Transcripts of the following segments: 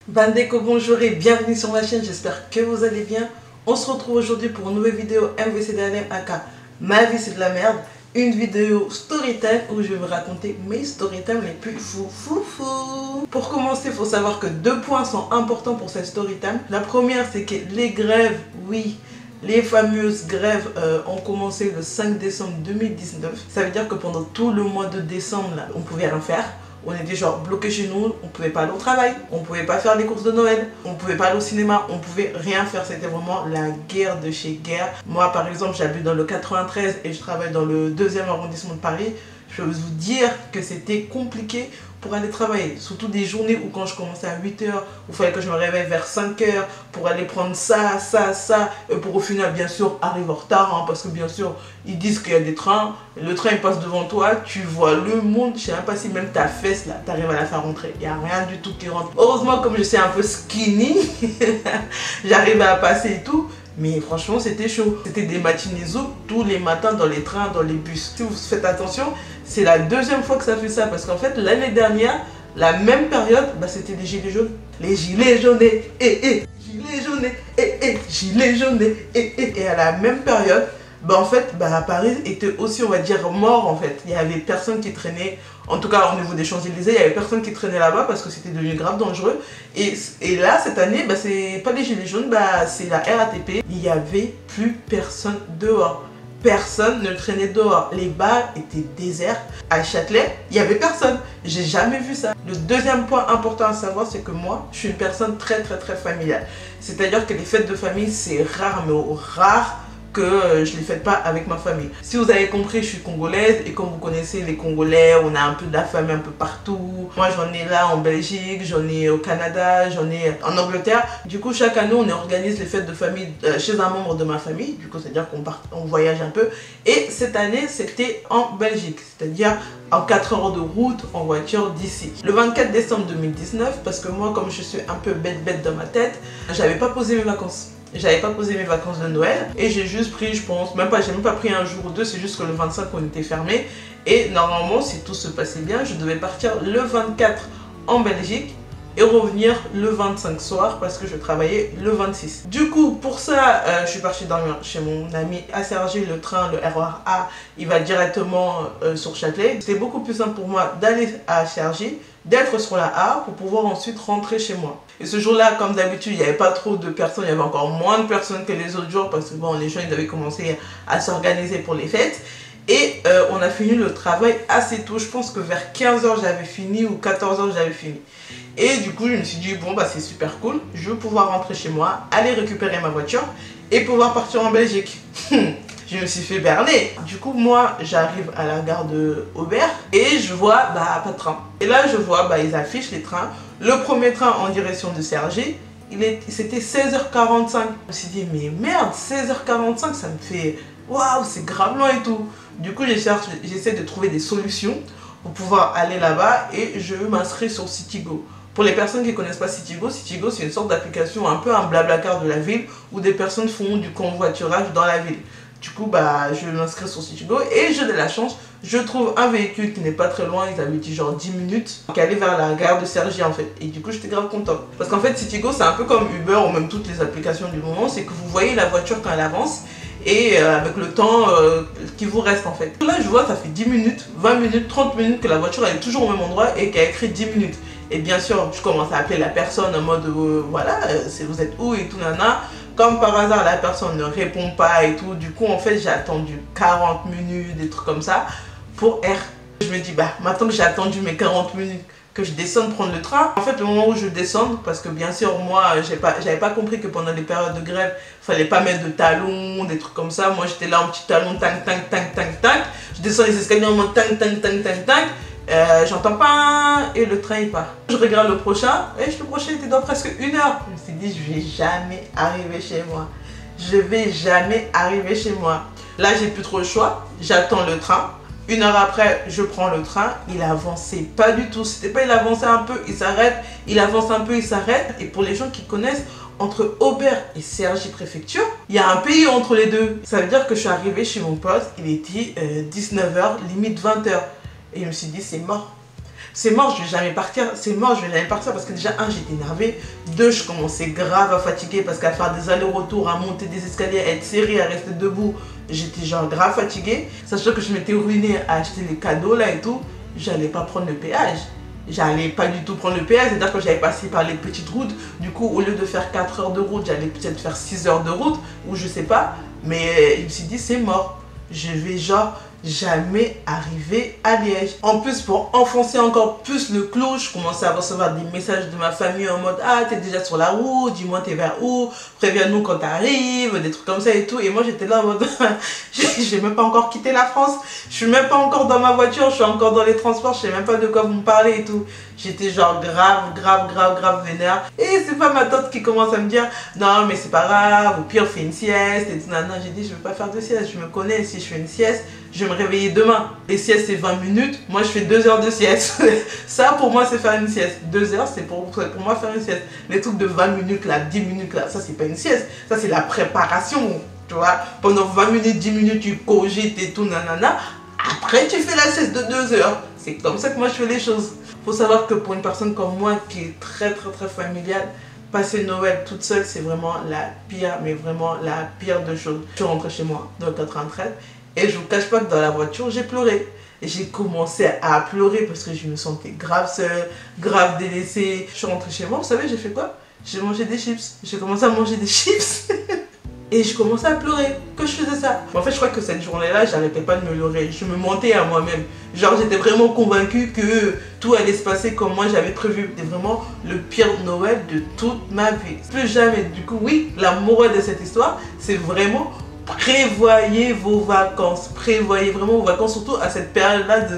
Bandeko, bonjour et bienvenue sur ma chaîne, j'espère que vous allez bien. On se retrouve aujourd'hui pour une nouvelle vidéo MVCDLM aka Ma vie c'est de la merde. Une vidéo storytime où je vais vous raconter mes storytime les plus fou. Pour commencer, il faut savoir que deux points sont importants pour cette storytime. La première, c'est que les grèves, oui, les fameuses grèves ont commencé le 5 décembre 2019. Ça veut dire que pendant tout le mois de décembre, là, on pouvait rien faire. On était genre bloqués chez nous, on pouvait pas aller au travail, on pouvait pas faire les courses de Noël, on pouvait pas aller au cinéma, on pouvait rien faire. C'était vraiment la guerre de chez guerre. Moi par exemple, j'habite dans le 93 et je travaille dans le 2e arrondissement de Paris. Je peux vous dire que c'était compliqué pour aller travailler. Surtout des journées où quand je commençais à 8h, où il fallait que je me réveille vers 5h pour aller prendre ça, et pour au final bien sûr arriver en retard, hein, parce que bien sûr ils disent qu'il y a des trains, le train il passe devant toi, tu vois le monde, je sais même pas si même ta fesse là, tu arrives à la faire rentrer, il n'y a rien du tout qui rentre. Heureusement comme je suis un peu skinny, j'arrivais à passer et tout. Mais franchement, c'était chaud. C'était des matinées tous les matins dans les trains, dans les bus. Si vous faites attention, c'est la deuxième fois que ça fait ça. Parce qu'en fait, l'année dernière, la même période, bah, c'était les gilets jaunes. Les gilets jaunes, gilets jaunes, gilets jaunes, et à la même période, bah, en fait, bah, Paris était aussi, on va dire, mort en fait. Il y avait personne qui traînait. En tout cas, au niveau des Champs-Élysées, il n'y avait personne qui traînait là-bas parce que c'était devenu grave dangereux. Et là, cette année, bah, c'est pas les gilets jaunes, bah, c'est la RATP. Il n'y avait plus personne dehors. Personne ne traînait dehors. Les bars étaient déserts. À Châtelet, il n'y avait personne. J'ai jamais vu ça. Le deuxième point important à savoir, c'est que moi, je suis une personne très familiale. C'est-à-dire que les fêtes de famille, c'est rare, mais rare que je ne les fête pas avec ma famille. Si vous avez compris, je suis congolaise et comme vous connaissez les Congolais, on a un peu de la famille un peu partout. Moi j'en ai là en Belgique, j'en ai au Canada, j'en ai en Angleterre. Du coup chaque année on organise les fêtes de famille chez un membre de ma famille. Du coup c'est à dire qu'on voyage un peu. Et cette année c'était en Belgique, c'est-à-dire en 4 heures de route en voiture d'ici. Le 24 décembre 2019, parce que moi comme je suis un peu bête dans ma tête, j'avais pas posé mes vacances. J'avais pas posé mes vacances de Noël et j'ai juste pris, je pense, j'ai même pas pris un jour ou deux, c'est juste que le 25 on était fermé. Et normalement, si tout se passait bien, je devais partir le 24 en Belgique et revenir le 25 soir parce que je travaillais le 26. Du coup, pour ça, je suis partie dormir chez mon ami à Cergy. Le train, le RER A, il va directement sur Châtelet. C'était beaucoup plus simple pour moi d'aller à Cergy, d'être sur la A pour pouvoir ensuite rentrer chez moi. Et ce jour-là, comme d'habitude, il n'y avait pas trop de personnes, il y avait encore moins de personnes que les autres jours parce que bon, les gens ils avaient commencé à s'organiser pour les fêtes. Et on a fini le travail assez tôt, je pense que vers 15h j'avais fini ou 14h j'avais fini. Et du coup je me suis dit bon bah c'est super cool, je vais pouvoir rentrer chez moi, aller récupérer ma voiture et pouvoir partir en Belgique. Je me suis fait berner. Du coup moi j'arrive à la gare de Aubert et je vois bah pas de train. Et là je vois bah ils affichent les trains. Le premier train en direction de Cergy, c'était 16h45. Je me suis dit mais merde 16h45 ça me fait waouh c'est grave loin et tout. Du coup j'essaie de trouver des solutions pour pouvoir aller là-bas et je m'inscris sur Citigo. Pour les personnes qui ne connaissent pas Citigo, Citigo c'est une sorte d'application un peu un blablacar de la ville où des personnes font du convoiturage dans la ville. Du coup, bah, je m'inscris sur Citigo et j'ai de la chance. Je trouve un véhicule qui n'est pas très loin, ils avaient dit genre 10 minutes, qui allait vers la gare de Cergy en fait. Et du coup, j'étais grave contente. Parce qu'en fait, Citigo, c'est un peu comme Uber ou même toutes les applications du moment, c'est que vous voyez la voiture quand elle avance et avec le temps qui vous reste en fait. Là, je vois, ça fait 10 minutes, 20 minutes, 30 minutes que la voiture elle est toujours au même endroit et qu'elle a écrit 10 minutes. Et bien sûr, je commence à appeler la personne en mode voilà, vous êtes où et tout, nana. Comme par hasard, la personne ne répond pas et tout. Du coup, en fait, j'ai attendu 40 minutes, des trucs comme ça, pour R. Je me dis, bah, maintenant que j'ai attendu mes 40 minutes, que je descende prendre le train. En fait, le moment où je descends, parce que bien sûr, moi, j'avais pas compris que pendant les périodes de grève, il fallait pas mettre de talons, des trucs comme ça. Moi, j'étais là en petit talon, tac, tac, tac, tac, tac. Je descends les escaliers en mode tac, tac, tac, tac, tac. J'entends pas et le train il part. Je regarde le prochain et le prochain était dans presque 1 heure. Je me suis dit je vais jamais arriver chez moi. Je vais jamais arriver chez moi. Là j'ai plus trop le choix. J'attends le train. 1 heure après je prends le train. Il avançait pas du tout. C'était pas il avançait un peu, il s'arrête. Il avance un peu, il s'arrête. Et pour les gens qui connaissent, entre Aubert et Cergy préfecture, il y a un pays entre les deux. Ça veut dire que je suis arrivée chez mon pote. Il était 19h, limite 20h. Et je me suis dit, c'est mort. C'est mort, je vais jamais partir. C'est mort, je vais jamais partir parce que déjà, un, j'étais énervée. Deux, je commençais grave à fatiguer parce qu'à faire des allers-retours, à monter des escaliers, à être serrée, à rester debout, j'étais genre grave fatiguée. Sachant que je m'étais ruinée à acheter les cadeaux là et tout, j'allais pas prendre le péage. J'allais pas du tout prendre le péage, c'est-à-dire que j'allais passer par les petites routes. Du coup, au lieu de faire 4 heures de route, j'allais peut-être faire 6 heures de route, ou je sais pas. Mais je me suis dit, c'est mort. Je vais genre jamais arriver à Liège. En plus, pour enfoncer encore plus le clou, je commençais à recevoir des messages de ma famille en mode « Ah, t'es déjà sur la route, dis-moi t'es vers où, préviens-nous quand t'arrives », des trucs comme ça et tout. Et moi, j'étais là en mode « J'ai même pas encore quitté la France, je suis même pas encore dans ma voiture, je suis encore dans les transports, je sais même pas de quoi vous me parlez et tout. » J'étais genre grave vénère. Et c'est pas ma tante qui commence à me dire « Non, mais c'est pas grave, au pire, fais une sieste. » et tout. Non, j'ai dit « Je veux pas faire de sieste, je me connais, si je fais une sieste, je vais me réveiller demain. » Les siestes, c'est 20 minutes. Moi, je fais 2 heures de sieste. Ça, pour moi, c'est faire une sieste. 2 heures, c'est pour moi faire une sieste. Les trucs de 20 minutes, là, 10 minutes, là, ça, c'est pas une sieste. Ça, c'est la préparation. Tu vois, pendant 20 minutes, 10 minutes, tu cogites et tout, nanana. Après, tu fais la sieste de 2 heures. C'est comme ça que moi, je fais les choses. Faut savoir que pour une personne comme moi, qui est très familiale, passer Noël toute seule, c'est vraiment la pire, mais vraiment la pire de choses. Je suis rentrée chez moi dans le 93 et je vous cache pas que dans la voiture, j'ai pleuré. Et j'ai commencé à pleurer parce que je me sentais grave seule, grave délaissée. Je suis rentrée chez moi, vous savez, j'ai fait quoi? J'ai mangé des chips. J'ai commencé à manger des chips. Et je commençais à pleurer, que je faisais ça. En fait, je crois que cette journée-là, j'arrêtais pas de me leurrer. Je me mentais à moi-même. Genre, j'étais vraiment convaincue que tout allait se passer comme moi j'avais prévu. C'était vraiment le pire Noël de toute ma vie. Plus jamais. Du coup, oui, la morale de cette histoire, c'est vraiment prévoyez vos vacances. Prévoyez vraiment vos vacances, surtout à cette période-là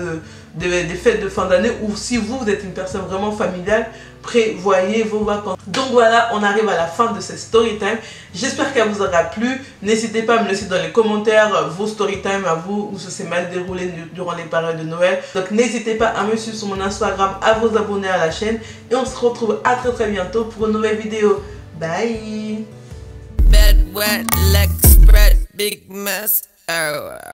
des fêtes de fin d'année, ou si vous êtes une personne vraiment familiale, prévoyez vos vacances. Donc voilà, on arrive à la fin de cette story time. J'espère qu'elle vous aura plu. N'hésitez pas à me laisser dans les commentaires vos story time à vous, où ça s'est mal déroulé durant les périodes de Noël. Donc n'hésitez pas à me suivre sur mon Instagram, à vous abonner à la chaîne, et on se retrouve à très bientôt pour une nouvelle vidéo. Bye. Bed wet, legs spread, big mess. Oh.